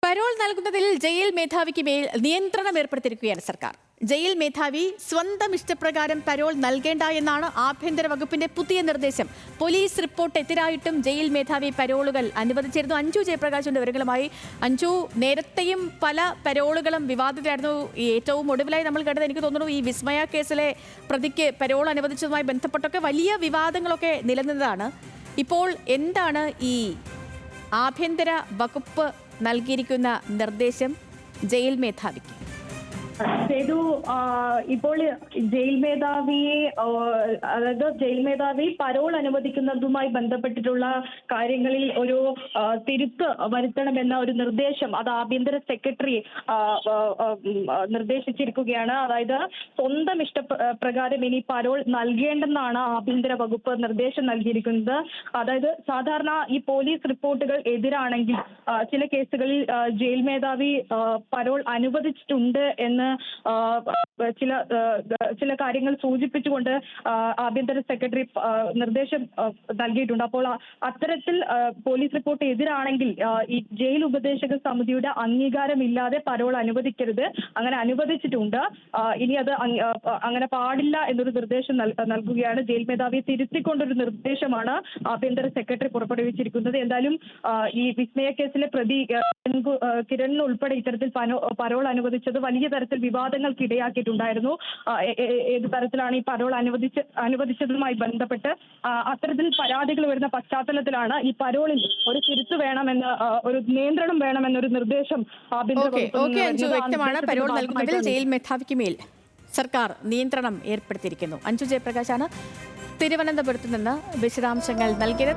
Parole നൽകുന്നതിൽ jail മേധാവിക്ക് മേൽ നിയന്ത്രണം ഏർപ്പെടുത്തിയിരിക്കുകയാണ് സർക്കാർ. ജയിൽ മേധാവി സ്വന്തം ഇഷ്ടപ്രകാരം പരോൾ നൽകേണ്ട എന്നാണ് ആഭ്യന്തര വകുപ്പിന്റെ പുതിയ നിർദ്ദേശം. പോലീസ് റിപ്പോർട്ട് എതിരായിട്ടും ജയിൽ മേധാവി പരോളുകൾ അനുവദിച്ചിരുന്നു. അഞ്ജു ജയപ്രകാശിന്റെ വിവരങ്ങളുമായി. അഞ്ജു, നേരത്തെയും പല പരോളുകളും വിവാദത്തിലായിരുന്നു. ഏറ്റവും ഒടുവിലായി നമ്മൾ കണ്ടത് എനിക്ക് തോന്നുന്നു ഈ വിസ്മയ കേസിലെ പ്രതിക്ക് പരോൾ അനുവദിച്ചതുമായി ബന്ധപ്പെട്ടൊക്കെ വലിയ വിവാദങ്ങളൊക്കെ നിലനിന്നതാണ്. ഇപ്പോൾ എന്താണ് ഈ ആഭ്യന്തര വകുപ്പ് നൽകിയിരിക്കുന്ന നിർദ്ദേശം ജയിൽ മേധാവിക്ക്? ഇപ്പോൾ ജയിൽ മേധാവിയെ അതായത് ജയിൽ മേധാവി പരോൾ അനുവദിക്കുന്നതുമായി ബന്ധപ്പെട്ടിട്ടുള്ള കാര്യങ്ങളിൽ ഒരു തിരുത്ത് വരുത്തണമെന്ന ഒരു നിർദ്ദേശം അത് ആഭ്യന്തര സെക്രട്ടറി നിർദ്ദേശിച്ചിരിക്കുകയാണ്. അതായത് സ്വന്തം ഇഷ്ടപ്രകാരം ഇനി പരോൾ നൽകേണ്ടെന്നാണ് ആഭ്യന്തര വകുപ്പ് നിർദ്ദേശം നൽകിയിരിക്കുന്നത്. അതായത് സാധാരണ ഈ പോലീസ് റിപ്പോർട്ടുകൾ എതിരാണെങ്കിൽ ചില കേസുകളിൽ ജയിൽ മേധാവി പരോൾ അനുവദിച്ചിട്ടുണ്ട് എന്ന് ചില കാര്യങ്ങൾ സൂചിപ്പിച്ചുകൊണ്ട് ആഭ്യന്തര സെക്രട്ടറി നിർദ്ദേശം നൽകിയിട്ടുണ്ട്. അപ്പോൾ അത്തരത്തിൽ പോലീസ് റിപ്പോർട്ട് എതിരാണെങ്കിൽ ഈ ജയിൽ ഉപദേശക സമിതിയുടെ അംഗീകാരമില്ലാതെ പരോൾ അനുവദിക്കരുത്. അങ്ങനെ അനുവദിച്ചിട്ടുണ്ട്. ഇനി അത് അങ്ങനെ പാടില്ല എന്നൊരു നിർദ്ദേശം നൽകുകയാണ്. ജയിൽ മേധാവിയെ തിരുത്തിക്കൊണ്ടൊരു നിർദ്ദേശമാണ് ആഭ്യന്തര സെക്രട്ടറി പുറപ്പെടുവിച്ചിരിക്കുന്നത്. എന്തായാലും ഈ വിസ്മയ കേസിലെ പ്രതി കിരൺ ഉൾപ്പെടെ ഇത്തരത്തിൽ പരോൾ അനുവദിച്ചത് വലിയ തരത്തിൽ വിവാദങ്ങൾക്ക് ഇടയാക്കിയിട്ടുണ്ടായിരുന്നു. ഏത് തരത്തിലാണ് ഈ പരോൾ അനുവദിച്ചതുമായി ബന്ധപ്പെട്ട് അത്തരത്തിൽ പരാതികൾ വരുന്ന പശ്ചാത്തലത്തിലാണ് ഈ പരോളിൽ ഒരു തിരുത്ത് വേണമെന്ന്, ഒരു നിയന്ത്രണം വേണമെന്നൊരു നിർദ്ദേശം വ്യക്തമാണ്. പരോൾ നൽകുന്നതിൽ ജയിൽ മേധാവിക്ക് മേൽ സർക്കാർ നിയന്ത്രണം ഏർപ്പെടുത്തിയിരിക്കുന്നു. അഞ്ജു ജയപ്രകാശാണ് തിരുവനന്തപുരത്ത് നിന്ന് വിശദാംശങ്ങൾ നൽകിയത്.